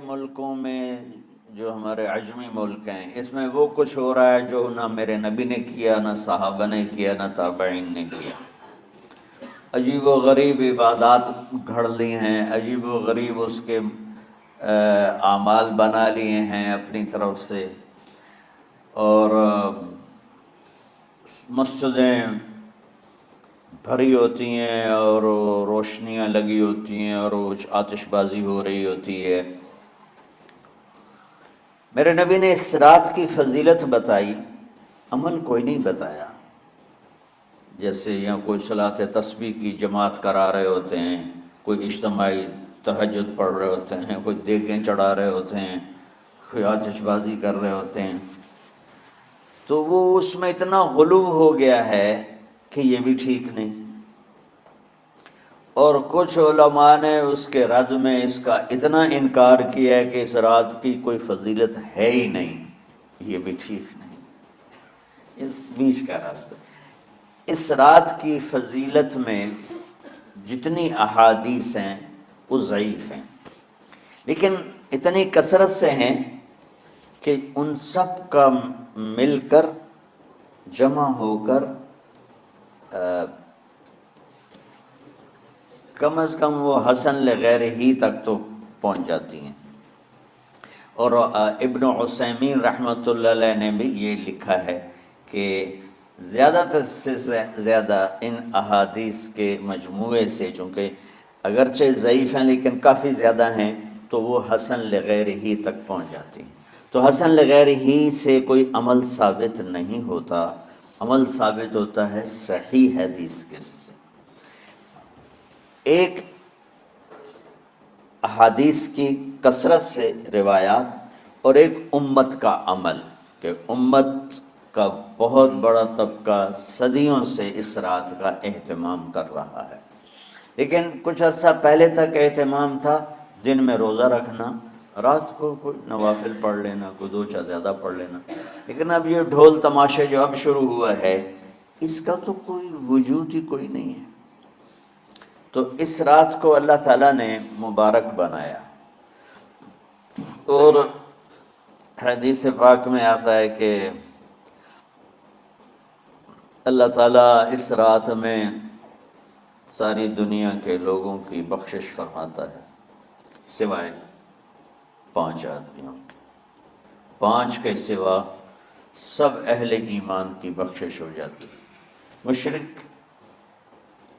ملکوں میں جو ہمارے عجمی ملک ہیں اس میں وہ کچھ ہو رہا ہے جو نہ میرے نبی نے کیا، نہ صحابہ نے کیا، نہ تابعین نے کیا۔ عجیب و غریب عبادات گھڑ لی ہیں، عجیب و غریب اس کے اعمال بنا لیے ہیں اپنی طرف سے، اور مسجدیں بھری ہوتی ہیں اور روشنیاں لگی ہوتی ہیں اور آتش بازی ہو رہی ہوتی ہے۔ میرے نبی نے اس رات کی فضیلت بتائی، عمل کوئی نہیں بتایا۔ جیسے یہاں کوئی صلاۃ تسبیح کی جماعت کرا رہے ہوتے ہیں، کوئی اجتماعی تہجد پڑھ رہے ہوتے ہیں، کوئی دیگیں چڑھا رہے ہوتے ہیں، کوئی آتش بازی کر رہے ہوتے ہیں، تو وہ اس میں اتنا غلو ہو گیا ہے کہ یہ بھی ٹھیک نہیں۔ اور کچھ علماء نے اس کے رد میں اس کا اتنا انکار کیا ہے کہ اس رات کی کوئی فضیلت ہے ہی نہیں، یہ بھی ٹھیک نہیں۔ اس بیچ کا راستہ، اس رات کی فضیلت میں جتنی احادیث ہیں وہ ضعیف ہیں، لیکن اتنی کثرت سے ہیں کہ ان سب کا مل کر جمع ہو کر کم از کم وہ حسن لغیر ہی تک تو پہنچ جاتی ہیں۔ اور ابن عثیمین رحمۃ اللہ علیہ نے بھی یہ لکھا ہے کہ زیادہ سے زیادہ ان احادیث کے مجموعے سے، چونکہ اگرچہ ضعیف ہیں لیکن کافی زیادہ ہیں، تو وہ حسن لغیر ہی تک پہنچ جاتی ہیں۔ تو حسن لغیر ہی سے کوئی عمل ثابت نہیں ہوتا، عمل ثابت ہوتا ہے صحیح حدیث کے سے۔ ایک احادیث کی کثرت سے روایات اور ایک امت کا عمل، کہ امت کا بہت بڑا طبقہ صدیوں سے اس رات کا اہتمام کر رہا ہے، لیکن کچھ عرصہ پہلے تک اہتمام تھا دن میں روزہ رکھنا، رات کو کوئی نوافل پڑھ لینا، کوئی دو چار زیادہ پڑھ لینا، لیکن اب یہ ڈھول تماشے جو اب شروع ہوا ہے اس کا تو کوئی وجود ہی کوئی نہیں ہے۔ تو اس رات کو اللہ تعالیٰ نے مبارک بنایا، اور حدیث پاک میں آتا ہے کہ اللہ تعالیٰ اس رات میں ساری دنیا کے لوگوں کی بخشش فرماتا ہے سوائے 5 آدمیوں کے، 5 کے سوا سب اہل ایمان کی بخشش ہو جاتی۔ مشرک،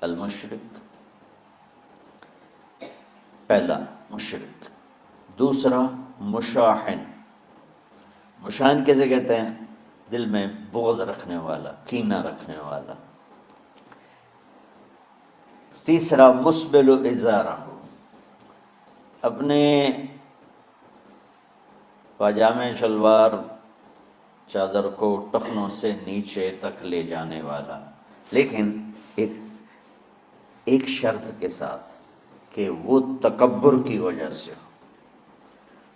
المشرک، پہلا مشرک، دوسرا مشاحن، مشاحن کیسے کہتے ہیں؟ دل میں بغض رکھنے والا، کینہ رکھنے والا۔ تیسرا مسبل ازارہ، اپنے پاجامے شلوار چادر کو ٹخنوں سے نیچے تک لے جانے والا، لیکن ایک شرط کے ساتھ کہ وہ تکبر کی وجہ سے،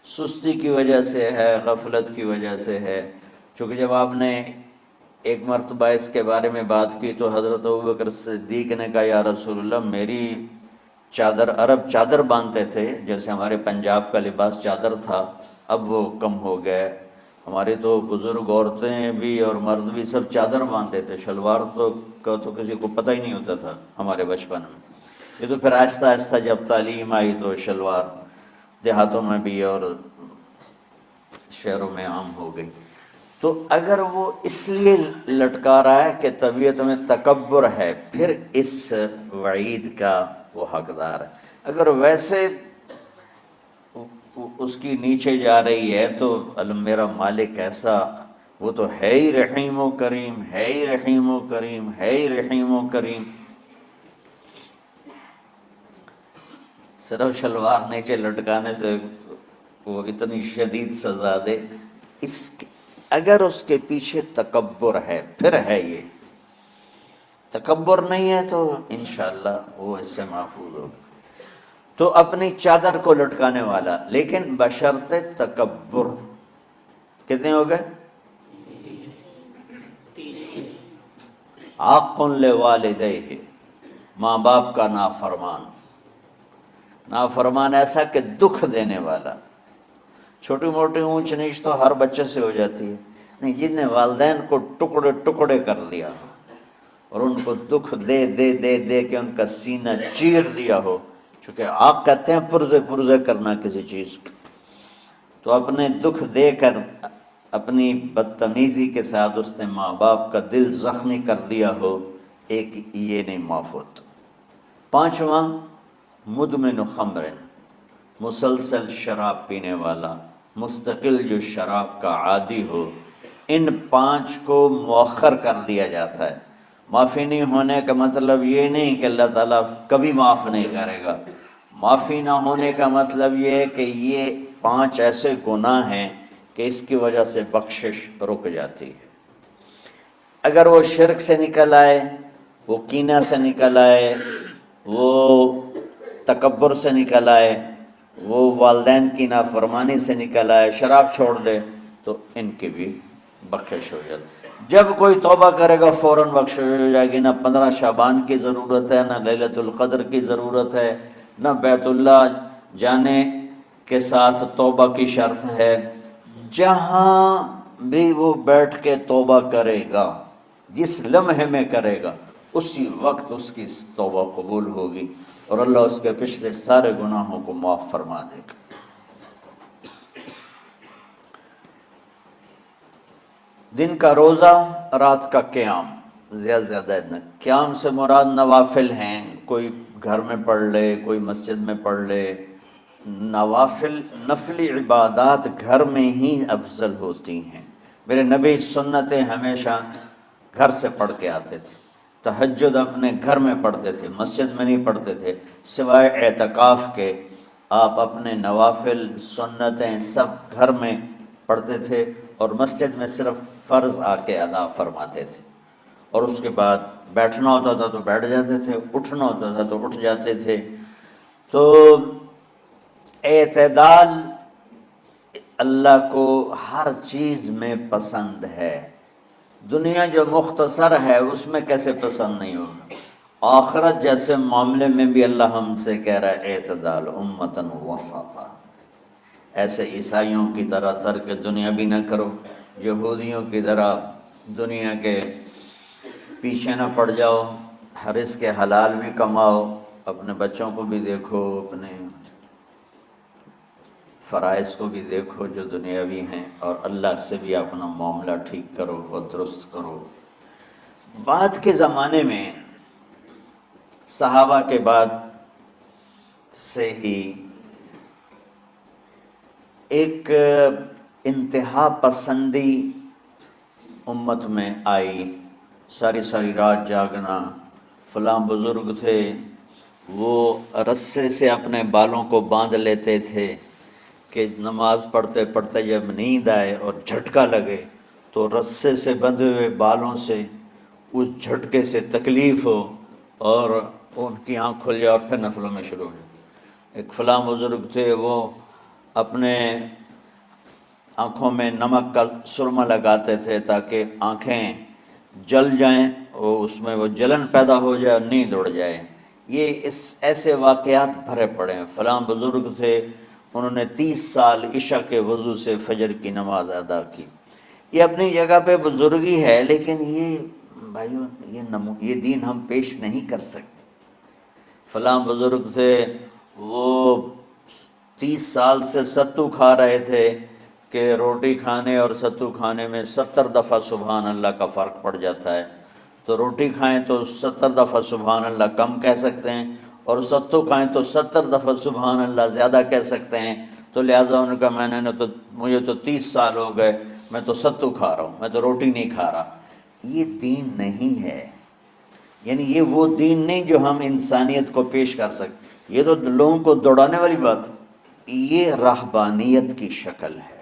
سستی کی وجہ سے ہے، غفلت کی وجہ سے ہے۔ چونکہ جب آپ نے ایک مرتبہ اس کے بارے میں بات کی تو حضرت ابوبکر صدیق نے کہا یا رسول اللہ، میری چادر، عرب چادر باندھتے تھے جیسے ہمارے پنجاب کا لباس چادر تھا، اب وہ کم ہو گئے، ہمارے تو بزرگ عورتیں بھی اور مرد بھی سب چادر باندھتے تھے، شلوار کا تو کسی کو پتہ ہی نہیں ہوتا تھا ہمارے بچپن میں۔ یہ تو پھر آہستہ آہستہ جب تعلیم آئی تو شلوار دیہاتوں میں بھی اور شہروں میں عام ہو گئی۔ تو اگر وہ اس لیے لٹکا رہا ہے کہ طبیعت میں تکبر ہے، پھر اس وعید کا وہ حقدار ہے۔ اگر ویسے اس کی نیچے جا رہی ہے تو میرا مالک ایسا، وہ تو ہے ہی رحیم و کریم، ہے ہی رحیم و کریم، ہے ہی رحیم و کریم، صرف شلوار نیچے لٹکانے سے وہ اتنی شدید سزا دے، اگر اس کے پیچھے تکبر ہے پھر ہے، یہ تکبر نہیں ہے تو انشاءاللہ وہ اس سے محفوظ ہوگا۔ تو اپنی چادر کو لٹکانے والا، لیکن بشرط تکبر۔ کتنے ہو گئے؟ عاق لوالدیہ، ماں باپ کا نافرمان، نافرمان ایسا کہ دکھ دینے والا. چھوٹی موٹی اونچ نیچ تو ہر بچے سے ہو جاتی ہے، نہیں، جن نے والدین کو ٹکڑے ٹکڑے کر دیا اور ان کو دکھ دے دے دے دے کے ان کا سینہ چیر دیا ہو. چونکہ آپ کہتے ہیں پرزے پرزے کرنا کسی چیز کو، تو اپنے دکھ دے کر اپنی بدتمیزی کے ساتھ اس نے ماں باپ کا دل زخمی کر دیا ہو، ایک یہ نہیں معاف ہوتا. پانچواں، مدمن خمر، مسلسل شراب پینے والا، مستقل جو شراب کا عادی ہو. ان پانچ کو مؤخر کر دیا جاتا ہے. معافی نہیں ہونے کا مطلب یہ نہیں کہ اللہ تعالیٰ کبھی معاف نہیں کرے گا. معافی نہ ہونے کا مطلب یہ ہے کہ یہ پانچ ایسے گناہ ہیں کہ اس کی وجہ سے بخشش رک جاتی ہے. اگر وہ شرک سے نکل آئے، وہ کینہ سے نکل آئے، وہ تکبر سے نکل آئے، وہ والدین کی نافرمانی سے نکل آئے، شراب چھوڑ دے، تو ان کی بھی بخشش ہو جاتی. جب کوئی توبہ کرے گا فوراً بخشش ہو جائے گی. نہ 15 شعبان کی ضرورت ہے، نہ لیلۃ القدر کی ضرورت ہے، نہ بیت اللہ جانے کے ساتھ توبہ کی شرط ہے. جہاں بھی وہ بیٹھ کے توبہ کرے گا، جس لمحے میں کرے گا، اسی وقت اس کی توبہ قبول ہوگی اور اللہ اس کے پچھلے سارے گناہوں کو معاف فرما دے گا. دن کا روزہ، رات کا قیام، زیادہ قیام سے مراد نوافل ہیں. کوئی گھر میں پڑھ لے، کوئی مسجد میں پڑھ لے. نوافل، نفلی عبادات گھر میں ہی افضل ہوتی ہیں. میرے نبی سنتیں ہمیشہ گھر سے پڑھ کے آتے تھے. تہجد اپنے گھر میں پڑھتے تھے، مسجد میں نہیں پڑھتے تھے. سوائے اعتکاف کے آپ اپنے نوافل سنتیں سب گھر میں پڑھتے تھے اور مسجد میں صرف فرض آ کے ادا فرماتے تھے. اور اس کے بعد بیٹھنا ہوتا تھا تو بیٹھ جاتے تھے، اٹھنا ہوتا تھا تو اٹھ جاتے تھے. تو اعتدال اللہ کو ہر چیز میں پسند ہے. دنیا جو مختصر ہے اس میں کیسے پسند نہیں ہوگا؟ آخرت جیسے معاملے میں بھی اللہ ہم سے کہہ رہا ہے اعتدال، امتن وسطا. ایسے عیسائیوں کی طرح ترک دنیا بھی نہ کرو، یہودیوں کی طرح دنیا کے پیچھے نہ پڑ جاؤ. رزق حلال بھی کماؤ، اپنے بچوں کو بھی دیکھو، اپنے فرائض کو بھی دیکھو جو دنیاوی ہیں، اور اللہ سے بھی اپنا معاملہ ٹھیک کرو اور درست کرو. بعد کے زمانے میں صحابہ کے بعد سے ہی ایک انتہا پسندی امت میں آئی. ساری ساری رات جاگنا. فلاں بزرگ تھے، وہ رسے سے اپنے بالوں کو باندھ لیتے تھے کہ نماز پڑھتے پڑھتے جب نیند آئے اور جھٹکا لگے تو رسے سے بندھے ہوئے بالوں سے اس جھٹکے سے تکلیف ہو اور ان کی آنکھ کھل جائے اور پھر نفلوں میں شروع ہو جائے. ایک فلاں بزرگ تھے، وہ اپنے آنکھوں میں نمک کا سرما لگاتے تھے تاکہ آنکھیں جل جائیں، اس میں وہ جلن پیدا ہو جائے اور نیند اڑ جائے. یہ ایسے واقعات بھرے پڑے ہیں. فلاں بزرگ تھے، انہوں نے 30 سال عشاء کے وضو سے فجر کی نماز ادا کی. یہ اپنی جگہ پہ بزرگی ہے، لیکن یہ بھائیوں یہ دین ہم پیش نہیں کر سکتے. فلاں بزرگ تھے، وہ 30 سال سے ستو کھا رہے تھے کہ روٹی کھانے اور ستو کھانے میں 70 دفعہ سبحان اللہ کا فرق پڑ جاتا ہے. تو روٹی کھائیں تو 70 دفعہ سبحان اللہ کم کہہ سکتے ہیں، اور ستو کھائیں تو 70 دفعہ سبحان اللہ زیادہ کہہ سکتے ہیں. تو لہٰذا ان کا مجھے تو 30 سال ہو گئے، میں تو ستو کھا رہا ہوں، میں تو روٹی نہیں کھا رہا. یہ دین نہیں ہے. یعنی یہ وہ دین نہیں جو ہم انسانیت کو پیش کر سکتے. یہ تو لوگوں کو دوڑانے والی بات. یہ رہبانیت کی شکل ہے.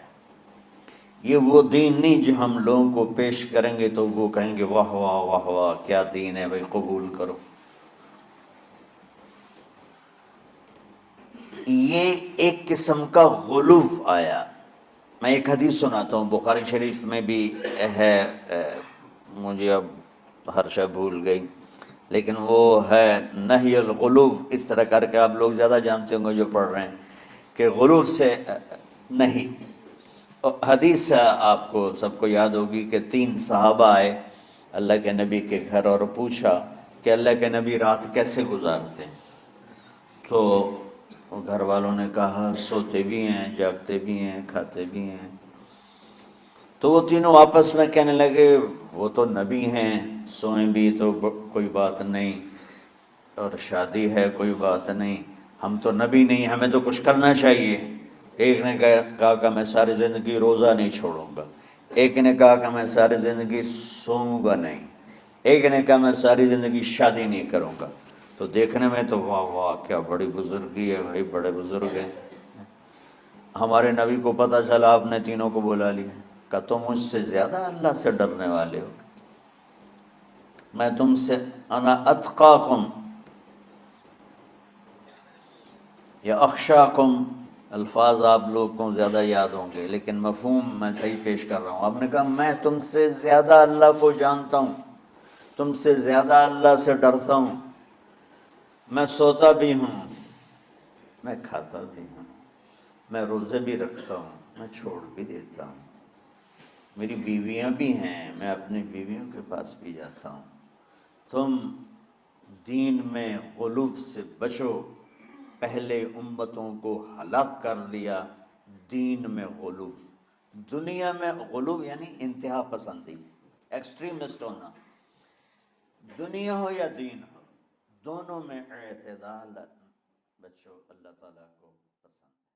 یہ وہ دین نہیں جو ہم لوگوں کو پیش کریں گے تو وہ کہیں گے واہ واہ واہ واہ کیا دین ہے بھائی، قبول کرو. یہ ایک قسم کا غلو آیا. میں ایک حدیث سناتا ہوں، بخاری شریف میں بھی ہے، مجھے اب ہر شے بھول گئی. لیکن وہ ہے نہی الغلو، اس طرح کر کے آپ لوگ زیادہ جانتے ہوں گے جو پڑھ رہے ہیں کہ غلو سے نہیں۔ حدیث آپ کو سب کو یاد ہوگی کہ 3 صحابہ آئے اللہ کے نبی کے گھر اور پوچھا کہ اللہ کے نبی رات کیسے گزارتے ہیں؟ تو گھر والوں نے کہا سوتے بھی ہیں، جاگتے بھی ہیں، کھاتے بھی ہیں۔ تو وہ تینوں آپس میں کہنے لگے وہ تو نبی ہیں، سوئیں بھی تو کوئی بات نہیں، اور شادی ہے کوئی بات نہیں، ہم تو نبی نہیں، ہمیں تو کچھ کرنا چاہیے۔ ایک نے کہا کہ میں ساری زندگی روزہ نہیں چھوڑوں گا، ایک نے کہا کہ میں ساری زندگی سوؤں گا نہیں، ایک نے کہا میں ساری زندگی شادی نہیں کروں گا۔ تو دیکھنے میں تو واہ واہ کیا بڑی بزرگی ہے بھائی، بڑے بزرگ ہیں۔ ہمارے نبی کو پتہ چلا آپ نے تینوں کو بلا لیا، کہ تم مجھ سے زیادہ اللہ سے ڈرنے والے ہو، میں تم سے انا اتقاکم یا اخشاکم، الفاظ آپ لوگ کو زیادہ یاد ہوں گے لیکن مفہوم میں صحیح پیش کر رہا ہوں۔ آپ نے کہا میں تم سے زیادہ اللہ کو جانتا ہوں، تم سے زیادہ اللہ سے ڈرتا ہوں، میں سوتا بھی ہوں، میں کھاتا بھی ہوں، میں روزے بھی رکھتا ہوں، میں چھوڑ بھی دیتا ہوں، میری بیویاں بھی ہیں، میں اپنی بیویوں کے پاس بھی جاتا ہوں۔ تم دین میں غلو سے بچو، پہلے امتوں کو ہلاک کر دیا دین میں غلو۔ دنیا میں غلو یعنی انتہا پسندی، ایکسٹریمسٹ ہونا، دنیا ہو یا دین ہو، دونوں میں اعتدال بچو، اللہ تعالیٰ کو پسند۔